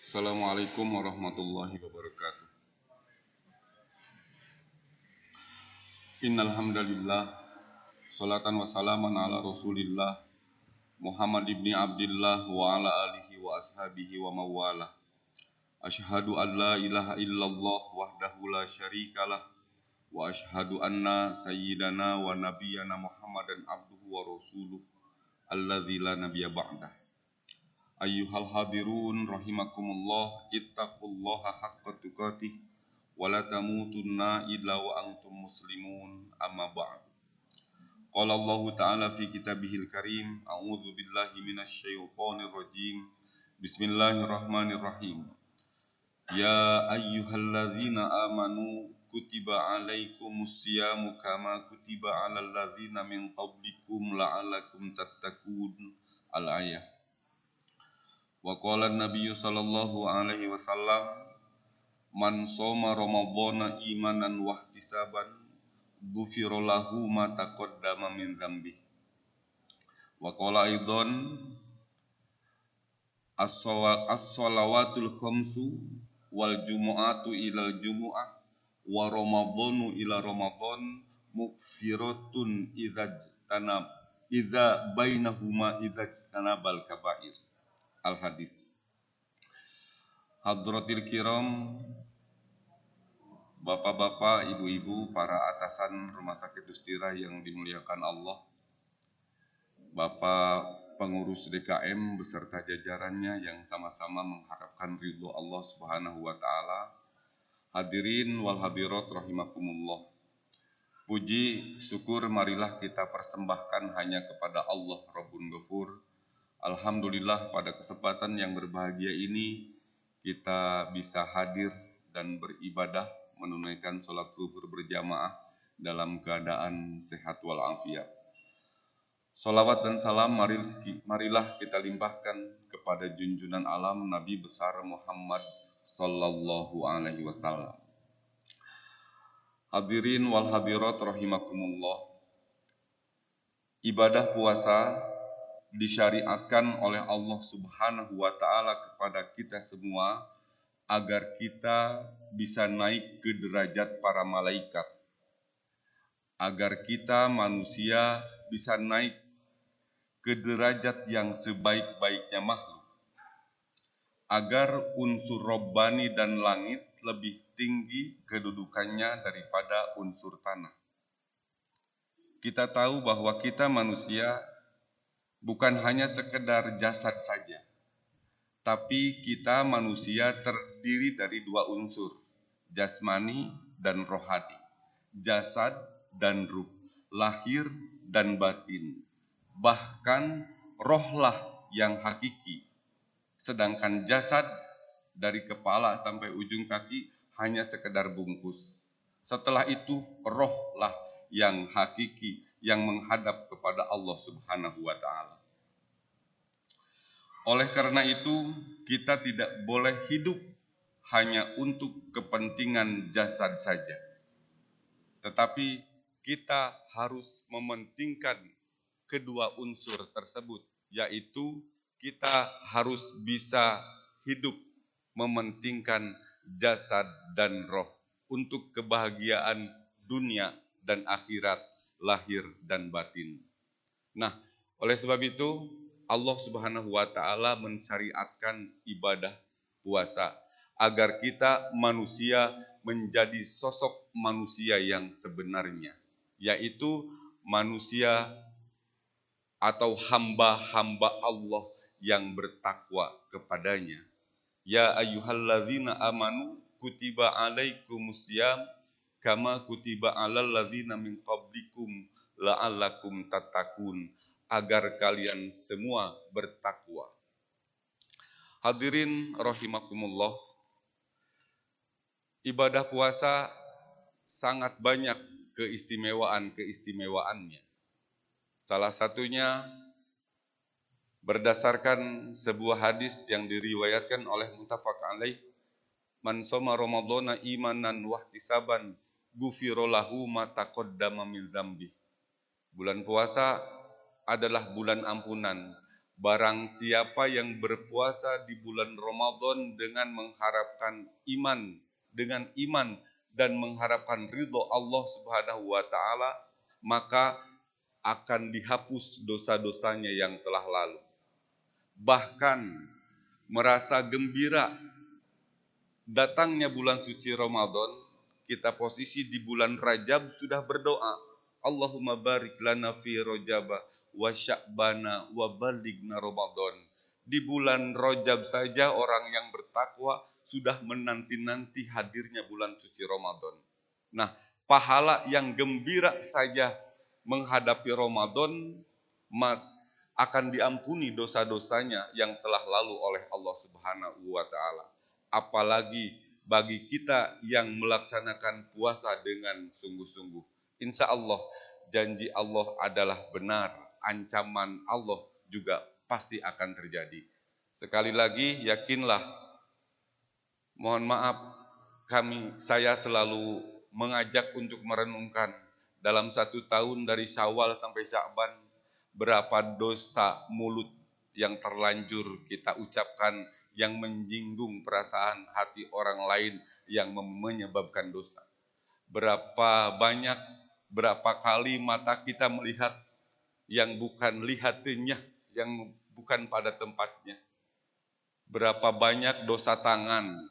Assalamualaikum warahmatullahi wabarakatuh. Innal hamdalillah, salatan wa salaman ala Rasulillah Muhammad ibni Abdillah wa ala alihi wa ashabihi wa mawala. Asyhadu an la ilaha illallah wahdahu la syarikalah wa asyhadu anna sayyidana wa nabiyyana Muhammadan abduhu wa rasuluh alladzi la nabiyya ba'dah. Ayyuhal hadirun rahimakumullah, ittaqullaha haqqa tuqatih wa la tamutunna illa wa antum muslimun, amma ba'd. Qala Allah ta'ala fi kitabihil karim, a'udzu billahi minasy syaithanir rajim. Bismillahirrahmanirrahim. Ya ayyuhalladzina amanu kutiba alaikumus syiyamu kama kutiba alal ladzina min qablikum la'allakum tattaqun. Al-ayah. Wa qala an-nabiyyu sallallahu alaihi wasallam, man shoma ramadhana imanan wa ihtisaban ghufira lahu ma taqaddama min dzambi. Wa qala aidan, as-shalawatul khamsu wal jumu'atu ilal jumu'ah wa ramadhanu ila ramadhan mukfiratun idza bainahuma tanabal kabair. Al-hadis. Hadratil kiram, bapak-bapak, ibu-ibu, para atasan Rumah Sakit Ustira yang dimuliakan Allah, Bapak pengurus DKM beserta jajarannya yang sama-sama mengharapkan ridho Allah Subhanahu wa taala. Hadirin wal hadirat rahimakumullah. Puji syukur marilah kita persembahkan hanya kepada Allah Rabbun Ghafur. Alhamdulillah, pada kesempatan yang berbahagia ini kita bisa hadir dan beribadah menunaikan sholat zuhur berjamaah dalam keadaan sehat walafiat. Sholawat dan salam marilah kita limpahkan kepada junjungan alam Nabi besar Muhammad sallallahu alaihi wasallam. Hadirin wal hadirat rahimakumullah. Ibadah puasa disyariatkan oleh Allah Subhanahu wa taala kepada kita semua agar kita bisa naik ke derajat para malaikat, agar kita manusia bisa naik ke derajat yang sebaik-baiknya makhluk, agar unsur robbani dan langit lebih tinggi kedudukannya daripada unsur tanah. Kita tahu bahwa kita manusia bukan hanya sekedar jasad saja, tapi kita manusia terdiri dari dua unsur, jasmani dan rohani, jasad dan ruh, lahir dan batin. Bahkan rohlah yang hakiki, sedangkan jasad dari kepala sampai ujung kaki hanya sekedar bungkus. Setelah itu rohlah yang hakiki yang menghadap kepada Allah Subhanahu wa ta'ala. Oleh karena itu, kita tidak boleh hidup hanya untuk kepentingan jasad saja. Tetapi kita harus mementingkan kedua unsur tersebut, yaitu kita harus bisa hidup mementingkan jasad dan roh untuk kebahagiaan dunia dan akhirat, lahir dan batin. Nah, oleh sebab itu Allah Subhanahu wa taala mensyariatkan ibadah puasa agar kita manusia menjadi sosok manusia yang sebenarnya, yaitu manusia atau hamba-hamba Allah yang bertakwa kepadanya. Ya ayyuhalladzina amanu kutiba alaikumusiyam kama kutiba alal ladzina min qablikum la'allakum tattaqun, agar kalian semua bertakwa. Hadirin rahimakumullah, ibadah puasa sangat banyak keistimewaan-keistimewaannya. Salah satunya berdasarkan sebuah hadis yang diriwayatkan oleh muttafaq alaih, man shoma ramadhana imanan wa ihtisaban ghufira lahu ma taqaddama min dzambi. Bulan puasa adalah bulan ampunan, Barang siapa yang berpuasa di bulan Ramadan dengan mengharapkan iman dan mengharapkan ridho Allah Subhanahu wa taala, maka akan dihapus dosa-dosanya yang telah lalu. Bahkan merasa gembira datangnya bulan suci Ramadan, kita posisi di bulan Rajab sudah berdoa, Allahumma barik lana fi Rajaba wa Sya'bana wa balighna Ramadan. Di bulan Rajab saja orang yang bertakwa sudah menanti-nanti hadirnya bulan suci Ramadan. Nah, pahala yang gembira saja menghadapi Ramadan akan diampuni dosa-dosanya yang telah lalu oleh Allah Subhanahu wa taala. Apalagi bagi kita yang melaksanakan puasa dengan sungguh-sungguh. Insya Allah, janji Allah adalah benar. Ancaman Allah juga pasti akan terjadi. Sekali lagi, yakinlah, mohon maaf, saya selalu mengajak untuk merenungkan dalam 1 tahun dari Syawal sampai Sya'ban, berapa dosa mulut yang terlanjur kita ucapkan yang menyinggung perasaan hati orang lain yang menyebabkan dosa. Berapa kali mata kita melihat yang bukan lihatnya, yang bukan pada tempatnya. Berapa banyak dosa tangan,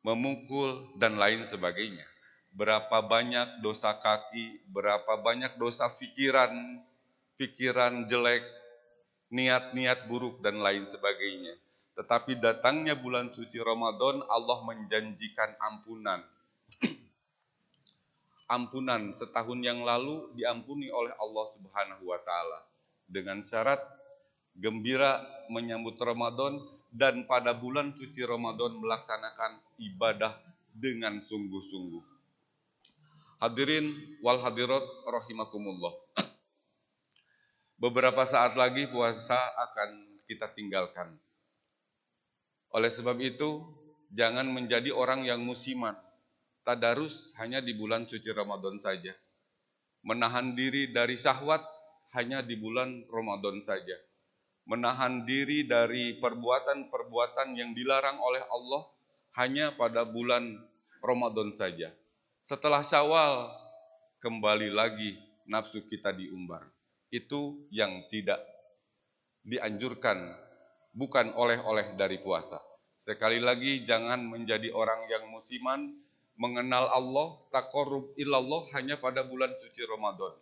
memukul, dan lain sebagainya. Berapa banyak dosa kaki, berapa banyak dosa pikiran jelek, niat-niat buruk, dan lain sebagainya. Tetapi datangnya bulan suci Ramadan, Allah menjanjikan ampunan. Ampunan setahun yang lalu diampuni oleh Allah Subhanahu wa taala dengan syarat gembira menyambut Ramadan dan pada bulan suci Ramadan melaksanakan ibadah dengan sungguh-sungguh. Hadirin wal hadirat rahimakumullah. Beberapa saat lagi puasa akan kita tinggalkan. Oleh sebab itu, jangan menjadi orang yang musiman. Tadarus hanya di bulan suci Ramadan saja. Menahan diri dari syahwat hanya di bulan Ramadan saja. Menahan diri dari perbuatan-perbuatan yang dilarang oleh Allah hanya pada bulan Ramadan saja. Setelah Syawal, kembali lagi nafsu kita diumbar. Itu yang tidak dianjurkan, bukan oleh-oleh dari puasa. Sekali lagi, jangan menjadi orang yang musiman, mengenal Allah, taqarrub ilallah hanya pada bulan suci Ramadan.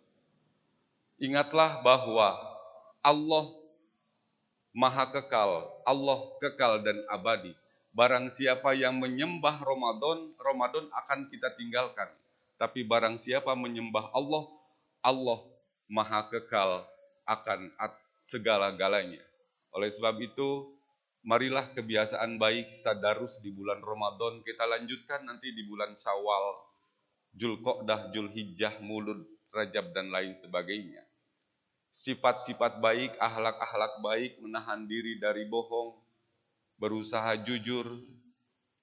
Ingatlah bahwa Allah Maha kekal, Allah kekal dan abadi. Barang siapa yang menyembah Ramadan, Ramadan akan kita tinggalkan. Tapi barang siapa menyembah Allah, Allah Maha kekal akan segala-galanya. Oleh sebab itu, marilah kebiasaan baik tadarus di bulan Ramadan kita lanjutkan nanti di bulan Syawal, Dzulqa'dah, Dzulhijjah, Mulud, Rajab, dan lain sebagainya. Sifat-sifat baik, akhlak-akhlak baik, menahan diri dari bohong, berusaha jujur,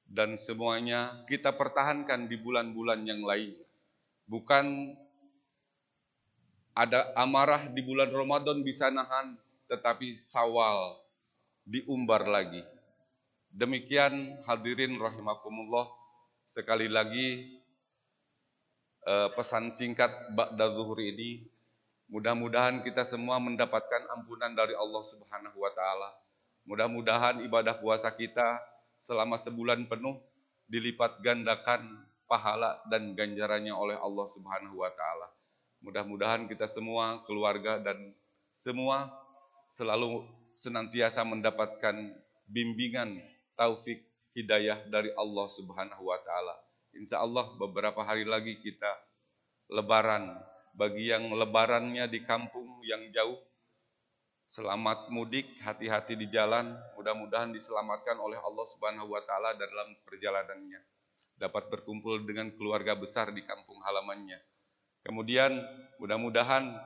dan semuanya kita pertahankan di bulan-bulan yang lainnya. Bukan ada amarah di bulan Ramadan bisa nahan, tetapi Syawal diumbar lagi. Demikian hadirin rahimakumullah, sekali lagi pesan singkat ba'da zuhur ini, mudah-mudahan kita semua mendapatkan ampunan dari Allah Subhanahu wa taala. Mudah-mudahan ibadah puasa kita selama sebulan penuh dilipat gandakan pahala dan ganjarannya oleh Allah Subhanahu wa taala. Mudah-mudahan kita semua, keluarga dan semua selalu senantiasa mendapatkan bimbingan, taufik, hidayah dari Allah Subhanahu wa taala. Insya Allah beberapa hari lagi kita Lebaran. Bagi yang lebarannya di kampung yang jauh, selamat mudik, hati-hati di jalan. Mudah-mudahan diselamatkan oleh Allah Subhanahu wa taala dalam perjalanannya. Dapat berkumpul dengan keluarga besar di kampung halamannya. Kemudian mudah-mudahan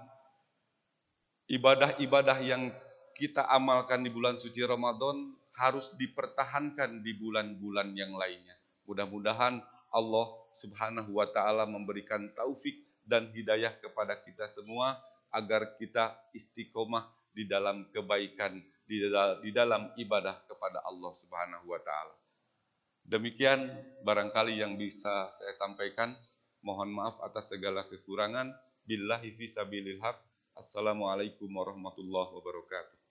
ibadah-ibadah yang kita amalkan di bulan suci Ramadan harus dipertahankan di bulan-bulan yang lainnya. Mudah-mudahan Allah Subhanahu wa taala memberikan taufik dan hidayah kepada kita semua agar kita istiqomah di dalam kebaikan, di dalam ibadah kepada Allah Subhanahu wa taala. Demikian barangkali yang bisa saya sampaikan. Mohon maaf atas segala kekurangan. Billahi fisabilil haq. Assalamualaikum warahmatullahi wabarakatuh.